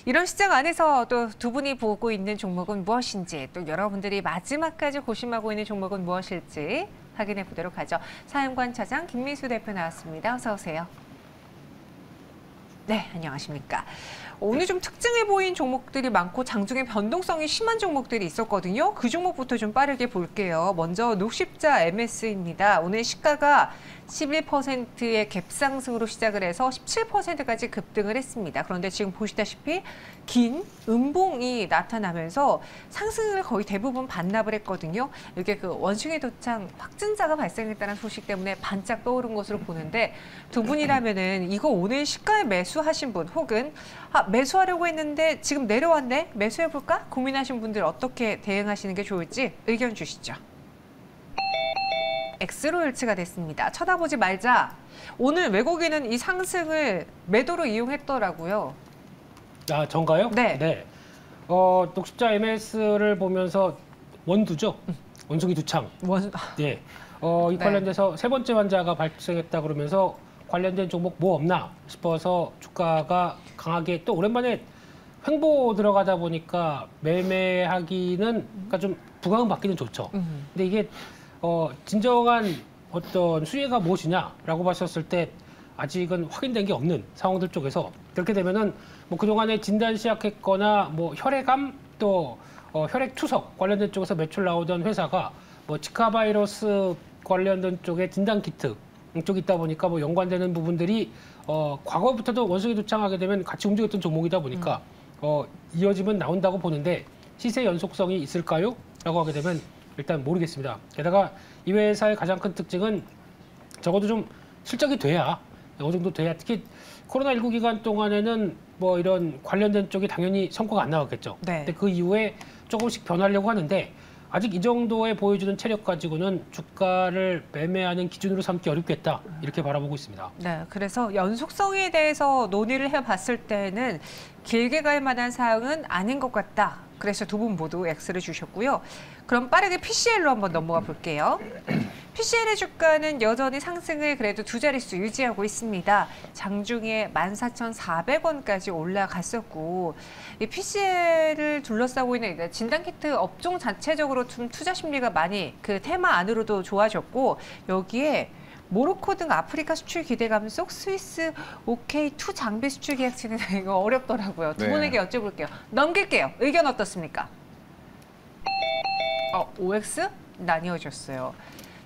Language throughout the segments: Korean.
이런 시장 안에서 또 두 분이 보고 있는 종목은 무엇인지, 또 여러분들이 마지막까지 고심하고 있는 종목은 무엇일지 확인해 보도록 하죠. 사연관차장 김민수 대표 나왔습니다. 어서 오세요. 네, 안녕하십니까. 오늘 좀 특징해 보인 종목들이 많고 장중에 변동성이 심한 종목들이 있었거든요. 그 종목부터 좀 빠르게 볼게요. 먼저 녹십자 MS입니다. 오늘 시가가 11%의 갭상승으로 시작을 해서 17%까지 급등을 했습니다. 그런데 지금 보시다시피 긴 음봉이 나타나면서 상승을 거의 대부분 반납을 했거든요. 이게 그 원숭이 도창 확진자가 발생했다는 소식 때문에 반짝 떠오른 것으로 보는데, 두 분이라면은 이거 오늘 시가에 매수하신 분, 혹은 매수하려고 했는데 지금 내려왔네, 매수해볼까 고민하신 분들 어떻게 대응하시는 게 좋을지 의견 주시죠. 엑스로일츠가 됐습니다. 쳐다보지 말자. 오늘 외국인은 이 상승을 매도로 이용했더라고요. 아, 전가요? 네. 네. 녹십자 MS를 보면서 원두죠. 원숭이 두창. 네. 이 관련돼서 세 번째 환자가 발생했다 그러면서 관련된 종목 뭐 없나 싶어서 주가가 강하게, 또 오랜만에 횡보 들어가다 보니까 매매하기는 그러니까 좀 부강은 받기는 좋죠. 근데 이게 진정한 어떤 수혜가 무엇이냐라고 봤었을 때 아직은 확인된 게 없는 상황들 쪽에서, 그렇게 되면은 뭐 그동안에 진단 시작했거나 뭐 혈액암 또 혈액 투석 관련된 쪽에서 매출 나오던 회사가 뭐 지카 바이러스 관련된 쪽에 진단 키트 쪽이 있다 보니까 뭐 연관되는 부분들이 과거부터도 원숭이 두창하게 되면 같이 움직였던 종목이다 보니까 이어지면 나온다고 보는데, 시세 연속성이 있을까요? 라고 하게 되면 일단 모르겠습니다. 게다가 이 회사의 가장 큰 특징은 적어도 좀 실적이 돼야, 어느 정도 돼야, 특히 코로나19 기간 동안에는 뭐 이런 관련된 쪽이 당연히 성과가 안 나왔겠죠. 네. 근데 그 이후에 조금씩 변하려고 하는데 아직 이 정도에 보여주는 체력 가지고는 주가를 매매하는 기준으로 삼기 어렵겠다, 이렇게 바라보고 있습니다. 네, 그래서 연속성에 대해서 논의를 해봤을 때는 길게 갈 만한 사항은 아닌 것 같다. 그래서 두 분 모두 X를 주셨고요. 그럼 빠르게 PCL로 한번 넘어가 볼게요. PCL의 주가는 여전히 상승을 그래도 두 자릿수 유지하고 있습니다. 장중에 14,400원까지 올라갔었고, 이 PCL을 둘러싸고 있는 진단키트 업종 자체적으로 좀 투자 심리가 많이 그 테마 안으로도 좋아졌고, 여기에 모로코 등 아프리카 수출 기대감 속 스위스 OK2 장비 수출 계약 진행, 이거 어렵더라고요. 두 분에게 여쭤볼게요. 넘길게요. 의견 어떻습니까? OX 나뉘어졌어요.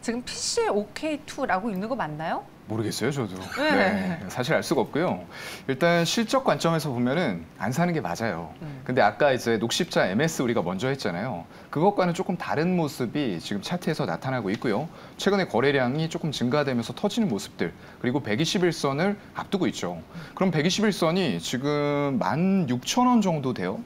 지금 PCL OK2라고 읽는 거 맞나요? 모르겠어요, 저도. 네. 네, 사실 알 수가 없고요. 일단 실적 관점에서 보면은 안 사는 게 맞아요. 근데 아까 이제 녹십자 MS 우리가 먼저 했잖아요. 그것과는 조금 다른 모습이 지금 차트에서 나타나고 있고요. 최근에 거래량이 조금 증가되면서 터지는 모습들, 그리고 121선을 앞두고 있죠. 그럼 121선이 지금 16,000원 정도 돼요.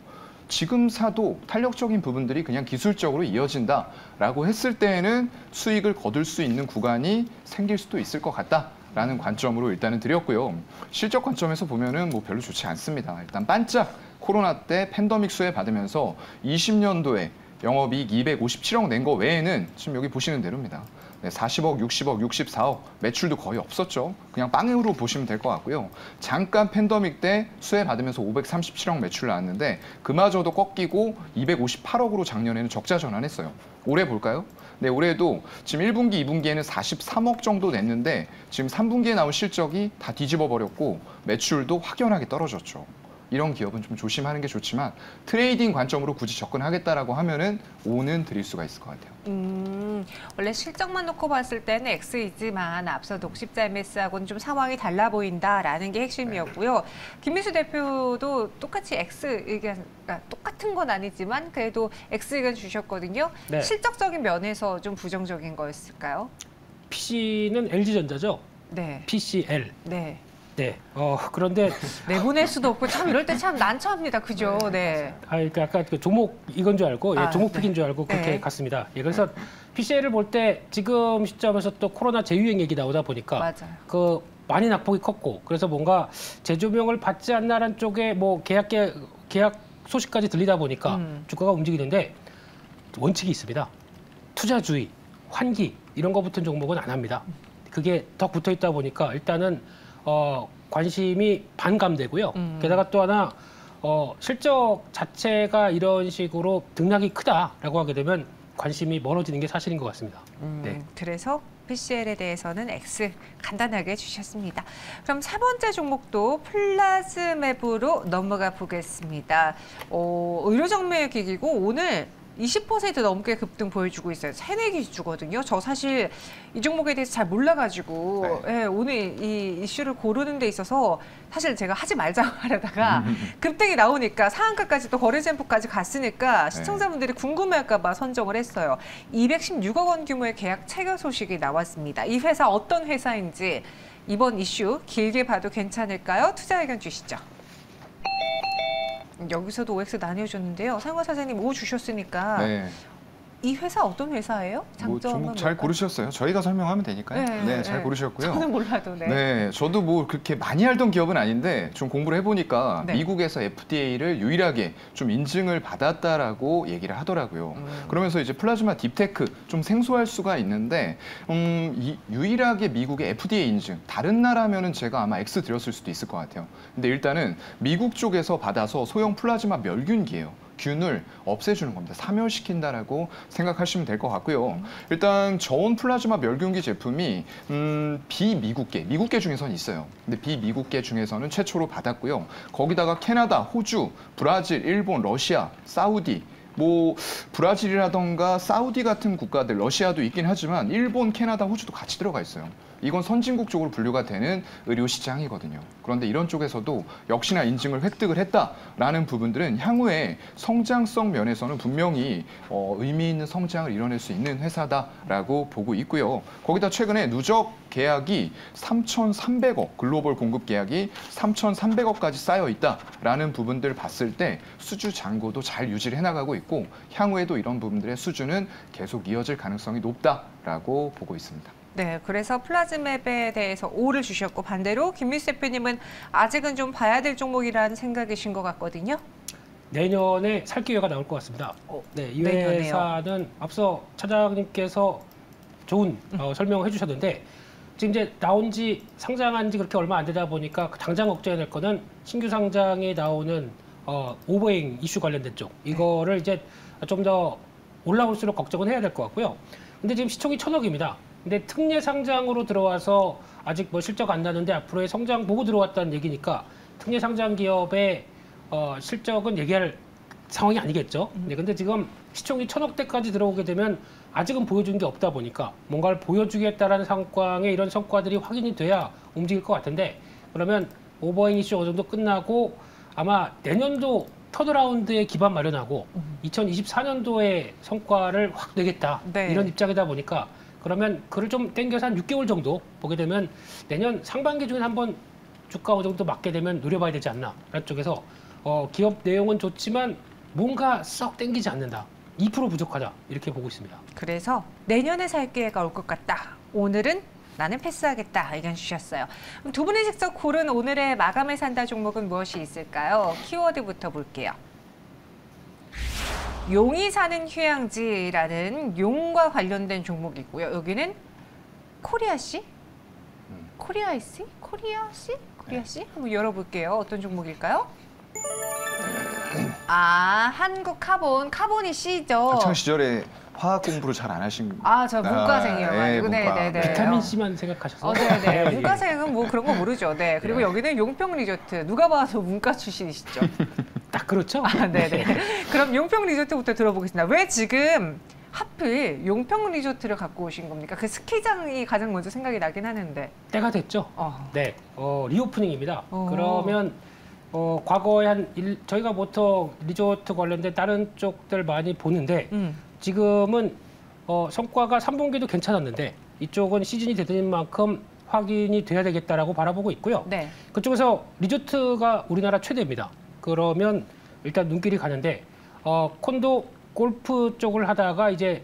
지금 사도 탄력적인 부분들이 그냥 기술적으로 이어진다라고 했을 때에는 수익을 거둘 수 있는 구간이 생길 수도 있을 것 같다라는 관점으로 일단은 드렸고요. 실적 관점에서 보면은 뭐 별로 좋지 않습니다. 일단 반짝 코로나 때 팬데믹 수혜 받으면서 20년도에 영업이익 257억 낸 거 외에는 지금 여기 보시는 대로입니다. 40억, 60억, 64억 매출도 거의 없었죠. 그냥 빵으로 보시면 될 것 같고요. 잠깐 팬데믹 때 수혜 받으면서 537억 매출 나왔는데 그마저도 꺾이고 258억으로 작년에는 적자 전환했어요. 올해 볼까요? 네, 올해도 지금 1분기, 2분기에는 43억 정도 냈는데 지금 3분기에 나온 실적이 다 뒤집어 버렸고 매출도 확연하게 떨어졌죠. 이런 기업은 좀 조심하는 게 좋지만 트레이딩 관점으로 굳이 접근하겠다라고 하면은 O는 드릴 수가 있을 것 같아요. 원래 실적만 놓고 봤을 때는 X이지만 앞서 녹십자 MS하고는 좀 상황이 달라 보인다라는 게 핵심이었고요. 김민수 대표도 똑같이 X 의견, 그러니까 똑같은 건 아니지만 그래도 X 의견 주셨거든요. 네. 실적적인 면에서 좀 부정적인 거였을까요? PC는 LG전자죠. 네. PCL. 네. 네. 그런데 내보낼 수도 없고 참 이럴 때 참 난처합니다. 그죠? 네. 그러니까 아까 그 종목 이건 줄 알고, 종목 픽인 줄 알고 그렇게 네. 갔습니다. 그래서 PCL을 볼 때 지금 시점에서 또 코로나 재유행 얘기 나오다 보니까 맞아요. 그 많이 낙폭이 컸고, 그래서 뭔가 재조명을 받지 않나라는 쪽에 뭐 계약 소식까지 들리다 보니까 주가가 움직이는데 원칙이 있습니다. 투자주의, 환기 이런 거 붙은 종목은 안 합니다. 그게 더 붙어 있다 보니까 일단은 관심이 반감되고요. 게다가 또 하나 실적 자체가 이런 식으로 등락이 크다라고 하게 되면 관심이 멀어지는 게 사실인 것 같습니다. 네. 그래서 PCL에 대해서는 X 간단하게 주셨습니다. 그럼 세 번째 종목도 플라즈맵으로 넘어가 보겠습니다. 의료정밀기기고 오늘 20% 넘게 급등 보여주고 있어요. 새내기주거든요. 저 사실 이 종목에 대해서 잘 몰라가지고 네. 예, 오늘 이 이슈를 고르는 데 있어서 사실 제가 하지 말자고 하려다가 급등이 나오니까 상한가까지 또 거래점포까지 갔으니까 시청자분들이 궁금해할까 봐 선정을 했어요. 216억 원 규모의 계약 체결 소식이 나왔습니다. 이 회사 어떤 회사인지 이번 이슈 길게 봐도 괜찮을까요? 투자 의견 주시죠. 여기서도 OX 나뉘어줬는데요. 상호 사장님 O 주셨으니까 네. 이 회사 어떤 회사예요? 종목 잘 고르셨어요. 저희가 설명하면 되니까요. 네, 잘 고르셨고요. 저는 몰라도 네, 저도 뭐 그렇게 많이 알던 기업은 아닌데 좀 공부를 해보니까 미국에서 FDA를 유일하게 좀 인증을 받았다라고 얘기를 하더라고요. 그러면서 이제 플라즈마 딥테크 좀 생소할 수가 있는데 유일하게 미국의 FDA 인증 다른 나라면은 제가 아마 X 드렸을 수도 있을 것 같아요. 근데 일단은 미국 쪽에서 받아서 소형 플라즈마 멸균기예요. 균을 없애주는 겁니다. 사멸시킨다라고 생각하시면 될 것 같고요. 일단 저온 플라즈마 멸균기 제품이 미국계 중에서는 있어요. 근데 비미국계 중에서는 최초로 받았고요. 거기다가 캐나다, 호주, 브라질, 일본, 러시아, 사우디 뭐 브라질이라던가 사우디 같은 국가들, 러시아도 있긴 하지만 일본, 캐나다, 호주도 같이 들어가 있어요. 이건 선진국 쪽으로 분류가 되는 의료 시장이거든요. 그런데 이런 쪽에서도 역시나 인증을 획득을 했다라는 부분들은 향후에 성장성 면에서는 분명히 의미 있는 성장을 이뤄낼 수 있는 회사다라고 보고 있고요. 거기다 최근에 누적 계약이 3,300억, 글로벌 공급 계약이 3,300억까지 쌓여 있다라는 부분들 봤을 때 수주 잔고도 잘 유지를 해나가고 있고 향후에도 이런 부분들의 수주는 계속 이어질 가능성이 높다라고 보고 있습니다. 네, 그래서 플라즈맵에 대해서 O를 주셨고 반대로 김미수 대표님은 아직은 좀 봐야 될 종목이라는 생각이신 것 같거든요. 내년에 살 기회가 나올 것 같습니다. 네, 이 회사는 앞서 차장님께서 좋은 설명을 해주셨는데 지금 이제 나온 지 상장한 지 그렇게 얼마 안 되다 보니까 당장 걱정해야 될 거는 신규 상장에 나오는 오버행 이슈 관련된 쪽 이거를 이제 좀 더 올라올수록 걱정은 해야 될 것 같고요. 근데 지금 시총이 1,000억입니다. 근데 특례 상장으로 들어와서 아직 뭐 실적 안 나는데 앞으로의 성장 보고 들어왔다는 얘기니까 특례 상장 기업의 실적은 얘기할 상황이 아니겠죠. 네, 근데 지금 시총이 1,000억대까지 들어오게 되면 아직은 보여준 게 없다 보니까 뭔가를 보여주겠다라는 상황에 이런 성과들이 확인이 돼야 움직일 것 같은데 그러면 오버행 이슈 어느 정도 끝나고 아마 내년도 터드라운드의 기반 마련하고 2024년도에 성과를 확 내겠다 이런 입장이다 보니까 그러면 그를 좀 땡겨서 한 6개월 정도 보게 되면 내년 상반기 중에 한번 주가 어느 정도 맞게 되면 노려봐야 되지 않나 라는 쪽에서 기업 내용은 좋지만 뭔가 썩 땡기지 않는다. 2% 부족하다 이렇게 보고 있습니다. 그래서 내년에 살 기회가 올 것 같다. 오늘은 나는 패스하겠다 의견 주셨어요. 그럼 두 분이 직접 고른 오늘의 마감에 산다 종목은 무엇이 있을까요? 키워드부터 볼게요. 용이 사는 휴양지라는 용과 관련된 종목이고요. 여기는 코리아씨? 코리아씨? 코리아씨? 코리아씨? 한번 열어볼게요. 어떤 종목일까요? 한국 카본이 C죠. 학창 시절에 화학 공부를 잘 안 하신. 저 문과생이어가지고. 네네네. 비타민 C만 생각하셔서. 네네. 문과생은 뭐 그런 거 모르죠. 네. 그리고 여기는 용평 리조트. 누가 봐도 문과 출신이시죠. 딱 그렇죠. 네네. 그럼 용평 리조트부터 들어보겠습니다. 왜 지금 하필 용평 리조트를 갖고 오신 겁니까? 그 스키장이 가장 먼저 생각이 나긴 하는데. 때가 됐죠. 네. 리오프닝입니다. 그러면 과거에 저희가 보통 리조트 관련된 다른 쪽들 많이 보는데 지금은 성과가 3분기도 괜찮았는데 이쪽은 시즌이 되는 만큼 확인이 돼야 되겠다라고 바라보고 있고요. 네. 그쪽에서 리조트가 우리나라 최대입니다. 그러면 일단 눈길이 가는데 콘도 골프 쪽을 하다가 이제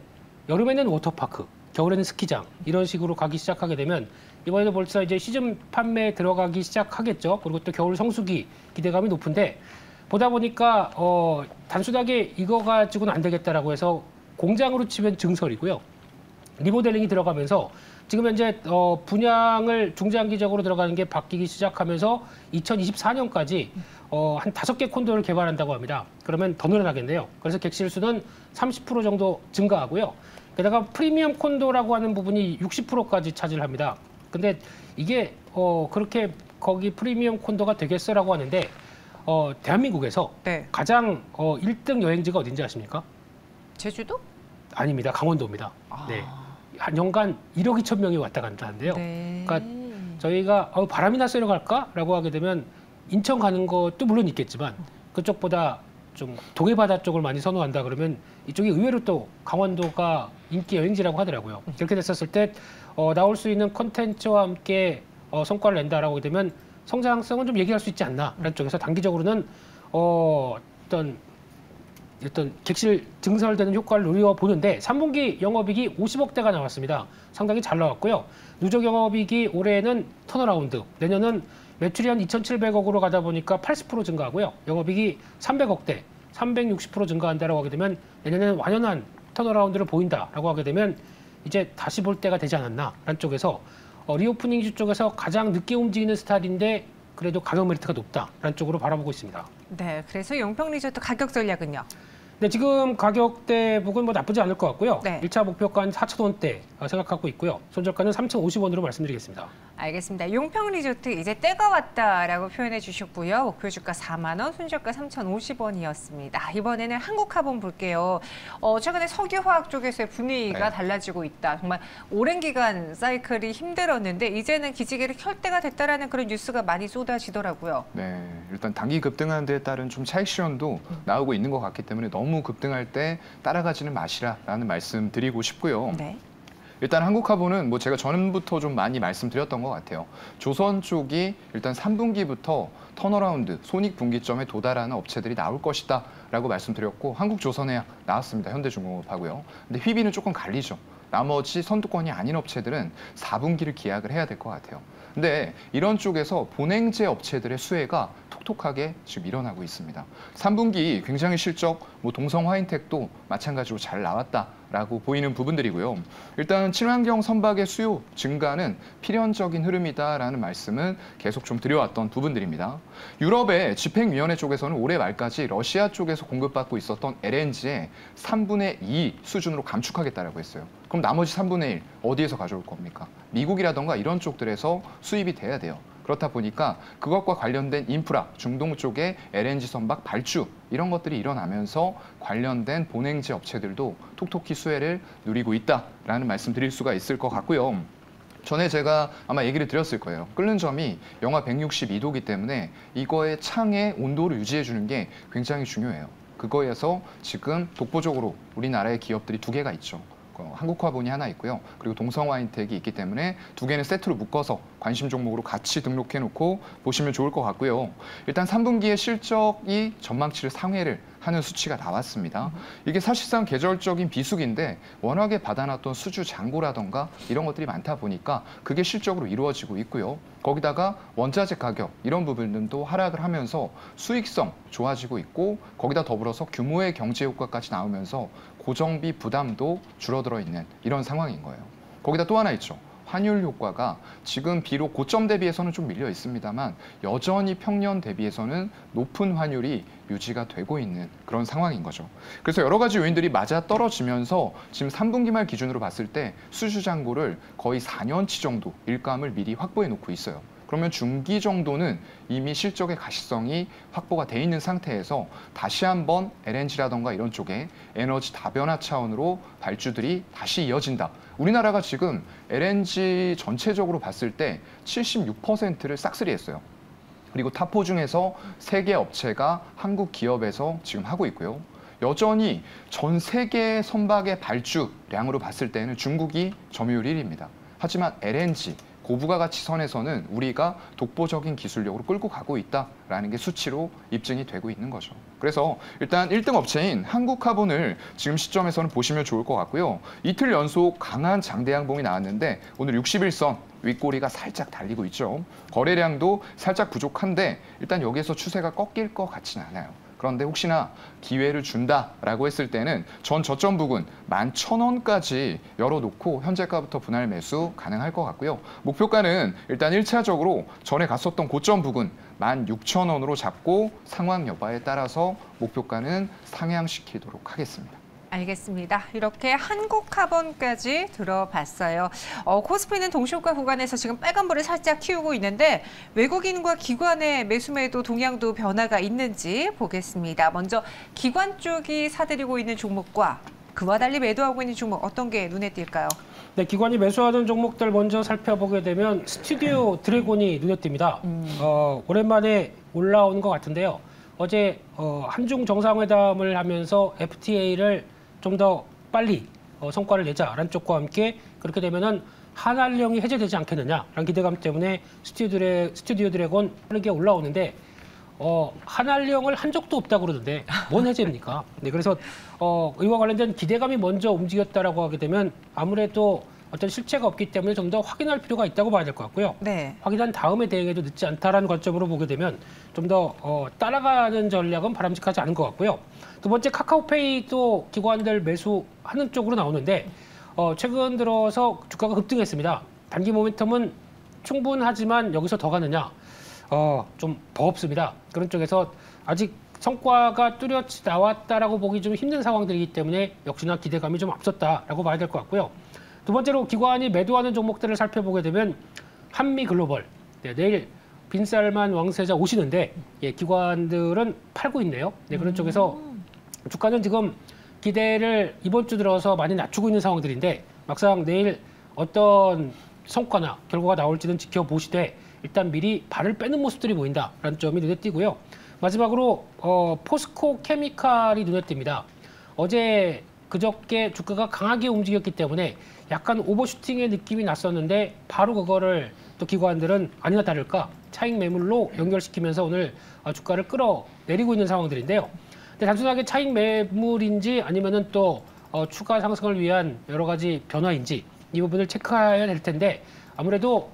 여름에는 워터파크, 겨울에는 스키장 이런 식으로 가기 시작하게 되면 이번에도 벌써 이제 시즌 판매에 들어가기 시작하겠죠. 그리고 또 겨울 성수기 기대감이 높은데 보다 보니까 단순하게 이거 가지고는 안 되겠다라고 해서 공장으로 치면 증설이고요. 리모델링이 들어가면서 지금 현재 분양을 중장기적으로 들어가는 게 바뀌기 시작하면서 2024년까지 한 5개 콘도를 개발한다고 합니다. 그러면 더 늘어나겠네요. 그래서 객실 수는 30% 정도 증가하고요. 게다가 프리미엄 콘도라고 하는 부분이 60%까지 차지를 합니다. 근데 이게 그렇게 거기 프리미엄 콘도가 되겠어라고 하는데 대한민국에서 네. 가장 1등 여행지가 어딘지 아십니까? 제주도? 아닙니다. 강원도입니다. 아. 네. 한 연간 1억 2천 명이 왔다 갔다 하는데요. 네. 그러니까 저희가 바람이나 쐬러 갈까라고 하게 되면 인천 가는 것도 물론 있겠지만 그쪽보다 좀 동해바다 쪽을 많이 선호한다 그러면 이쪽이 의외로 또 강원도가 인기 여행지라고 하더라고요. 그렇게 됐었을 때 나올 수 있는 콘텐츠와 함께 성과를 낸다라고 하게 되면 성장성은 좀 얘기할 수 있지 않나라는 쪽에서 단기적으로는 어떤 객실 증설되는 효과를 누려보는데 3분기 영업이익이 50억대가 나왔습니다. 상당히 잘 나왔고요. 누적 영업이익이 올해는 턴어라운드, 내년은 매출이 한 2,700억으로 가다 보니까 80% 증가하고요. 영업이익이 300억대, 360% 증가한다라고 하게 되면 내년에는 완연한 턴어라운드를 보인다라고 하게 되면 이제 다시 볼 때가 되지 않았나라는 쪽에서 리오프닝주 쪽에서 가장 늦게 움직이는 스타일인데 그래도 가격 메리트가 높다라는 쪽으로 바라보고 있습니다. 네, 그래서 용평 리조트 가격 전략은요? 네, 지금 가격대 부분 뭐 나쁘지 않을 것 같고요. 네. 1차 목표가는 4,000원대 생각하고 있고요. 손절가는 3,050원으로 말씀드리겠습니다. 알겠습니다. 용평 리조트 이제 때가 왔다라고 표현해 주셨고요. 목표 주가 4만 원, 손절가 3,050원이었습니다. 이번에는 한국화본 볼게요. 최근에 석유화학 쪽에서의 분위기가 네. 달라지고 있다. 정말 오랜 기간 사이클이 힘들었는데 이제는 기지개를 켤 때가 됐다라는 그런 뉴스가 많이 쏟아지더라고요. 네, 일단 단기 급등하는 데에 따른 좀 차익 실현도 나오고 있는 것 같기 때문에 너무 급등할 때 따라가지는 마시라라는 말씀 드리고 싶고요. 네. 일단 한국화보는 뭐 제가 전부터 좀 많이 말씀드렸던 것 같아요. 조선 쪽이 일단 3분기부터 턴어라운드, 손익분기점에 도달하는 업체들이 나올 것이다 라고 말씀드렸고 한국조선해양 나왔습니다. 현대중공업하고요. 근데 휘비는 조금 갈리죠. 나머지 선두권이 아닌 업체들은 4분기를 기약을 해야 될 것 같아요. 근데 이런 쪽에서 본행제 업체들의 수혜가 톡톡하게 지금 일어나고 있습니다. 3분기 굉장히 실적, 뭐 동성화인텍도 마찬가지로 잘 나왔다라고 보이는 부분들이고요. 일단 친환경 선박의 수요 증가는 필연적인 흐름이다라는 말씀은 계속 좀 드려왔던 부분들입니다. 유럽의 집행위원회 쪽에서는 올해 말까지 러시아 쪽에서 공급받고 있었던 LNG의 3분의 2 수준으로 감축하겠다라고 했어요. 그럼 나머지 3분의 1 어디에서 가져올 겁니까? 미국이라던가 이런 쪽들에서 수입이 돼야 돼요. 그렇다 보니까 그것과 관련된 인프라, 중동 쪽의 LNG 선박 발주 이런 것들이 일어나면서 관련된 본행제 업체들도 톡톡히 수혜를 누리고 있다라는 말씀 드릴 수가 있을 것 같고요. 전에 제가 아마 얘기를 드렸을 거예요. 끓는 점이 영하 162도이기 때문에 이거의 창의 온도를 유지해 주는 게 굉장히 중요해요. 그거에서 지금 독보적으로 우리나라의 기업들이 2개가 있죠. 한국화본이 하나 있고요. 그리고 동성화인텍이 있기 때문에 2개는 세트로 묶어서 관심 종목으로 같이 등록해놓고 보시면 좋을 것 같고요. 일단 3분기에 실적이 전망치를 상회를 하는 수치가 나왔습니다. 이게 사실상 계절적인 비수기인데 워낙에 받아놨던 수주 잔고라던가 이런 것들이 많다 보니까 그게 실적으로 이루어지고 있고요. 거기다가 원자재 가격 이런 부분들도 하락을 하면서 수익성 좋아지고 있고 거기다 더불어서 규모의 경제 효과까지 나오면서 고정비 부담도 줄어들어 있는 이런 상황인 거예요. 거기다 또 하나 있죠. 환율 효과가 지금 비록 고점 대비해서는 좀 밀려 있습니다만 여전히 평년 대비해서는 높은 환율이 유지가 되고 있는 그런 상황인 거죠. 그래서 여러 가지 요인들이 맞아 떨어지면서 지금 3분기 말 기준으로 봤을 때 수주 잔고를 거의 4년치 정도 일감을 미리 확보해 놓고 있어요. 그러면 중기 정도는 이미 실적의 가시성이 확보가 돼 있는 상태에서 다시 한번 LNG라던가 이런 쪽에 에너지 다변화 차원으로 발주들이 다시 이어진다. 우리나라가 지금 LNG 전체적으로 봤을 때 76%를 싹쓸이했어요. 그리고 탑4 중에서 3개 업체가 한국 기업에서 지금 하고 있고요. 여전히 전 세계 선박의 발주량으로 봤을 때는 중국이 점유율 1위입니다. 하지만 LNG 고부가가치 선에서는 우리가 독보적인 기술력으로 끌고 가고 있다라는 게 수치로 입증이 되고 있는 거죠. 그래서 일단 1등 업체인 한국화본을 지금 시점에서는 보시면 좋을 것 같고요. 이틀 연속 강한 장대 양봉이 나왔는데 오늘 61선 윗꼬리가 살짝 달리고 있죠. 거래량도 살짝 부족한데 일단 여기에서 추세가 꺾일 것 같지는 않아요. 그런데 혹시나 기회를 준다라고 했을 때는 전 저점 부근 11,000원까지 열어놓고 현재가부터 분할 매수 가능할 것 같고요. 목표가는 일단 1차적으로 전에 갔었던 고점 부근 16,000원으로 잡고 상황 여부에 따라서 목표가는 상향시키도록 하겠습니다. 알겠습니다. 이렇게 한국카본까지 들어봤어요. 코스피는 동시효과 구간에서 지금 빨간불을 살짝 키우고 있는데 외국인과 기관의 매수매도 동향도 변화가 있는지 보겠습니다. 먼저 기관 쪽이 사들이고 있는 종목과 그와 달리 매도하고 있는 종목 어떤 게 눈에 띌까요? 네, 기관이 매수하는 종목들 먼저 살펴보게 되면 스튜디오 드래곤이 눈에 띕니다. 오랜만에 올라온 것 같은데요. 어제 한중 정상회담을 하면서 FTA를 좀 더 빨리 성과를 내자라는 쪽과 함께 그렇게 되면은 한알령이 해제되지 않겠느냐라는 기대감 때문에 스튜디오 드래곤 빠르게 올라오는데 한알령을 한 적도 없다고 그러던데 뭔 해제입니까? 네, 그래서 이와 관련된 기대감이 먼저 움직였다라고 하게 되면 아무래도 어떤 실체가 없기 때문에 좀 더 확인할 필요가 있다고 봐야 될 것 같고요. 네. 확인한 다음에 대응해도 늦지 않다라는 관점으로 보게 되면 좀 더 따라가는 전략은 바람직하지 않은 것 같고요. 두 번째 카카오페이도 기관들 매수하는 쪽으로 나오는데 최근 들어서 주가가 급등했습니다. 단기 모멘텀은 충분하지만 여기서 더 가느냐 좀 버겁습니다. 그런 쪽에서 아직 성과가 뚜렷이 나왔다라고 보기 좀 힘든 상황들이기 때문에 역시나 기대감이 좀 앞섰다라고 봐야 될 것 같고요. 두 번째로 기관이 매도하는 종목들을 살펴보게 되면 한미글로벌, 네, 내일 빈살만 왕세자 오시는데 기관들은 팔고 있네요. 네, 그런 쪽에서 주가는 지금 기대를 이번 주 들어서 많이 낮추고 있는 상황들인데 막상 내일 어떤 성과나 결과가 나올지는 지켜보시되 일단 미리 발을 빼는 모습들이 보인다라는 점이 눈에 띄고요. 마지막으로 포스코 케미칼이 눈에 띕니다. 어제 그저께 주가가 강하게 움직였기 때문에 약간 오버슈팅의 느낌이 났었는데 바로 그거를 또 기관들은 아니나 다를까 차익 매물로 연결시키면서 오늘 주가를 끌어내리고 있는 상황들인데요. 근데 단순하게 차익 매물인지 아니면은 또 추가 상승을 위한 여러 가지 변화인지 이 부분을 체크해야 될 텐데 아무래도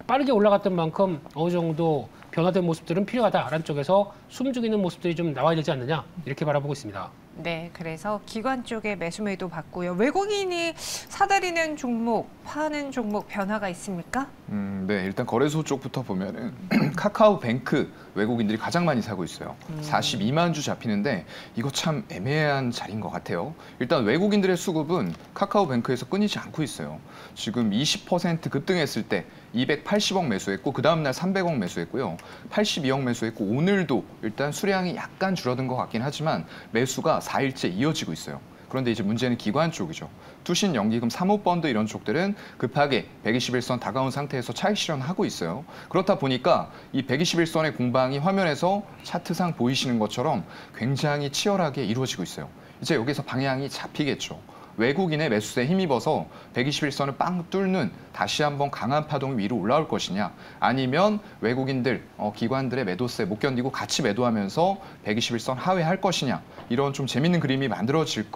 빠르게 올라갔던 만큼 어느 정도 변화된 모습들은 필요하다라는 쪽에서 숨죽이는 모습들이 좀 나와야 되지 않느냐 이렇게 바라보고 있습니다. 네, 그래서 기관 쪽에 매수매도 받고요. 외국인이 사들이는 종목, 파는 종목 변화가 있습니까? 네, 일단 거래소 쪽부터 보면은 카카오뱅크 외국인들이 가장 많이 사고 있어요. 42만 주 잡히는데 이거 참 애매한 자리인 것 같아요. 일단 외국인들의 수급은 카카오뱅크에서 끊이지 않고 있어요. 지금 20% 급등했을 때 280억 매수했고 그 다음날 300억 매수했고요. 82억 매수했고 오늘도 일단 수량이 약간 줄어든 것 같긴 하지만 매수가 4일째 이어지고 있어요. 그런데 이제 문제는 기관 쪽이죠. 투신, 연기금, 사모펀드 이런 쪽들은 급하게 121선 다가온 상태에서 차익 실현하고 있어요. 그렇다 보니까 이 121선의 공방이 화면에서 차트상 보이시는 것처럼 굉장히 치열하게 이루어지고 있어요. 이제 여기서 방향이 잡히겠죠. 외국인의 매수세에 힘입어서 121선을 빵 뚫는 다시 한번 강한 파동이 위로 올라올 것이냐 아니면 외국인들, 기관들의 매도세 못 견디고 같이 매도하면서 121선 하회할 것이냐 이런 좀 재밌는 그림이 만들어질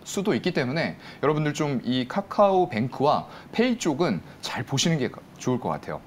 수도 있기 때문에 여러분들 좀 이 카카오뱅크와 페이 쪽은 잘 보시는 게 좋을 것 같아요.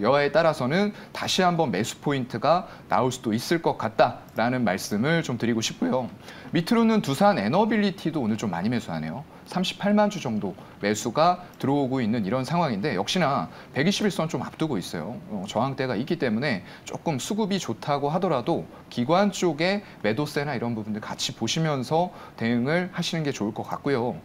여하에 따라서는 다시 한번 매수 포인트가 나올 수도 있을 것 같다라는 말씀을 좀 드리고 싶고요. 밑으로는 두산 에너빌리티도 오늘 좀 많이 매수하네요. 38만 주 정도 매수가 들어오고 있는 이런 상황인데 역시나 121선 좀 앞두고 있어요. 저항대가 있기 때문에 조금 수급이 좋다고 하더라도 기관 쪽에 매도세나 이런 부분들 같이 보시면서 대응을 하시는 게 좋을 것 같고요.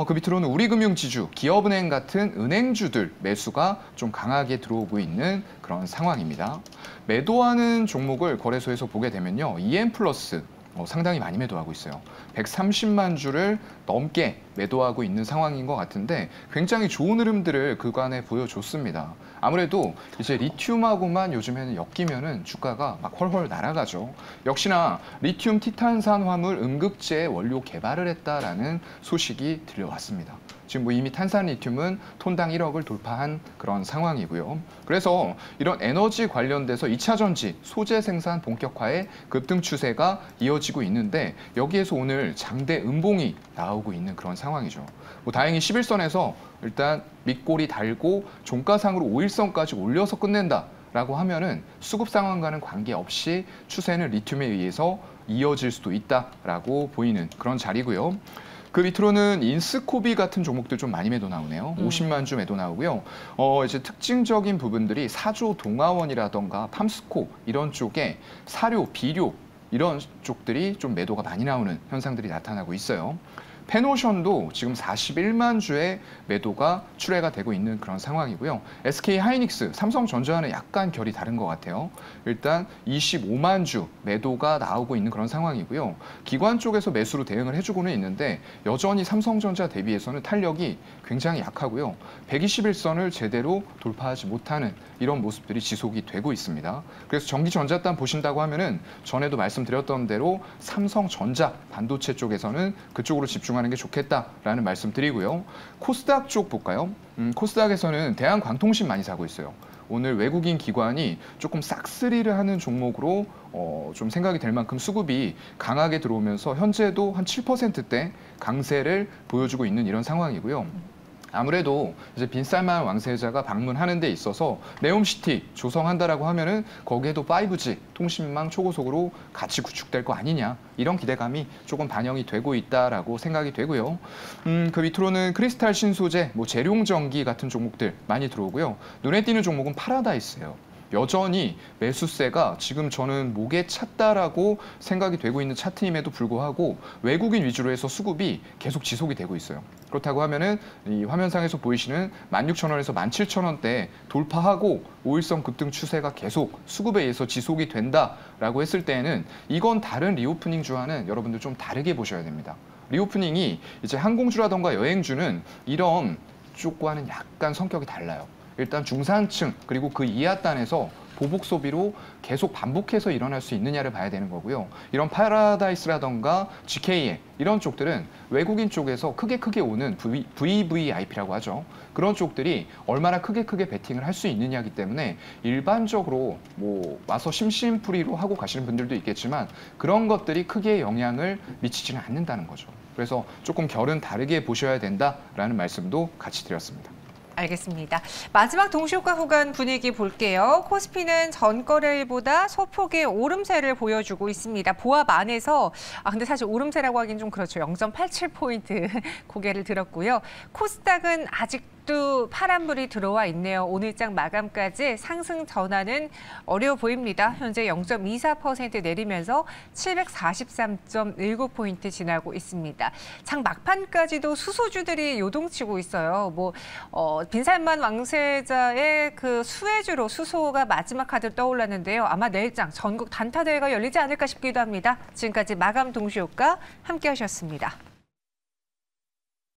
그 밑으로는 우리금융지주, 기업은행 같은 은행주들 매수가 좀 강하게 들어오고 있는 그런 상황입니다. 매도하는 종목을 거래소에서 보게 되면요. EM플러스 상당히 많이 매도하고 있어요. 130만 주를 넘게 매도하고 있는 상황인 것 같은데 굉장히 좋은 흐름들을 그간에 보여줬습니다. 아무래도 이제 리튬하고만 요즘에는 엮이면은 주가가 막 훨훨 날아가죠. 역시나 리튬 티탄산 화물 음극재 원료 개발을 했다라는 소식이 들려왔습니다. 지금 뭐 이미 탄산 리튬은 톤당 1억을 돌파한 그런 상황이고요. 그래서 이런 에너지 관련돼서 2차 전지, 소재 생산 본격화의 급등 추세가 이어지고 있는데 여기에서 오늘 장대 음봉이 나오고 있는 그런 상황이죠. 뭐 다행히 11선에서 일단 밑골이 달고 종가상으로 5일선까지 올려서 끝낸다라고 하면은 수급 상황과는 관계없이 추세는 리튬에 의해서 이어질 수도 있다라고 보이는 그런 자리고요. 그 밑으로는 인스코비 같은 종목들 좀 많이 매도 나오네요. 50만 주 매도 나오고요. 이제 특징적인 부분들이 사조 동아원이라던가 팜스코 이런 쪽에 사료, 비료 이런 쪽들이 좀 매도가 많이 나오는 현상들이 나타나고 있어요. 페노션도 지금 41만 주의 매도가 출회가 되고 있는 그런 상황이고요. SK하이닉스, 삼성전자와는 약간 결이 다른 것 같아요. 일단 25만 주 매도가 나오고 있는 그런 상황이고요. 기관 쪽에서 매수로 대응을 해주고는 있는데 여전히 삼성전자 대비해서는 탄력이 굉장히 약하고요. 121선을 제대로 돌파하지 못하는 이런 모습들이 지속이 되고 있습니다. 그래서 전기전자단 보신다고 하면은 전에도 말씀드렸던 대로 삼성전자 반도체 쪽에서는 그쪽으로 집중하는 게 좋겠다라는 말씀 드리고요. 코스닥 쪽 볼까요? 코스닥에서는 대한광통신 많이 사고 있어요. 오늘 외국인 기관이 조금 싹쓸이를 하는 종목으로 좀 생각이 될 만큼 수급이 강하게 들어오면서 현재도 한 7%대 강세를 보여주고 있는 이런 상황이고요. 아무래도 이제 빈살만 왕세자가 방문하는 데 있어서 네옴시티 조성한다라고 하면은 거기에도 5G 통신망 초고속으로 같이 구축될 거 아니냐 이런 기대감이 조금 반영이 되고 있다라고 생각이 되고요. 그 밑으로는 크리스탈 신소재, 뭐 재룡전기 같은 종목들 많이 들어오고요. 눈에 띄는 종목은 파라다이스예요. 여전히 매수세가 지금 저는 목에 찼다라고 생각이 되고 있는 차트임에도 불구하고 외국인 위주로 해서 수급이 계속 지속이 되고 있어요. 그렇다고 하면은 이 화면상에서 보이시는 16,000원에서 17,000원대 돌파하고 5일선 급등 추세가 계속 수급에 의해서 지속이 된다라고 했을 때에는 이건 다른 리오프닝 주와는 여러분들 좀 다르게 보셔야 됩니다. 리오프닝이 이제 항공주라던가 여행주는 이런 쪽과는 약간 성격이 달라요. 일단 중산층 그리고 그 이하단에서 보복 소비로 계속 반복해서 일어날 수 있느냐를 봐야 되는 거고요. 이런 파라다이스라던가 GKN 이런 쪽들은 외국인 쪽에서 크게 오는 VVIP라고 하죠. 그런 쪽들이 얼마나 크게 베팅을 할 수 있느냐기 때문에 일반적으로 뭐 와서 심심풀이로 하고 가시는 분들도 있겠지만 그런 것들이 크게 영향을 미치지는 않는다는 거죠. 그래서 조금 결은 다르게 보셔야 된다라는 말씀도 같이 드렸습니다. 알겠습니다. 마지막 동시효과 구간 분위기 볼게요. 코스피는 전거래일보다 소폭의 오름세를 보여주고 있습니다. 보합 안에서 근데 사실 오름세라고 하긴 좀 그렇죠. 0.87포인트 고개를 들었고요. 코스닥은 아직도 파란불이 들어와 있네요. 오늘장 마감까지 상승 전환은 어려워 보입니다. 현재 0.24% 내리면서 743.19포인트 지나고 있습니다. 장 막판까지도 수소주들이 요동치고 있어요. 빈살만 왕세자의 그 수혜주로 수소가 마지막 카드 떠올랐는데요. 아마 내일장 전국 단타대회가 열리지 않을까 싶기도 합니다. 지금까지 마감 동시효과 함께 하셨습니다.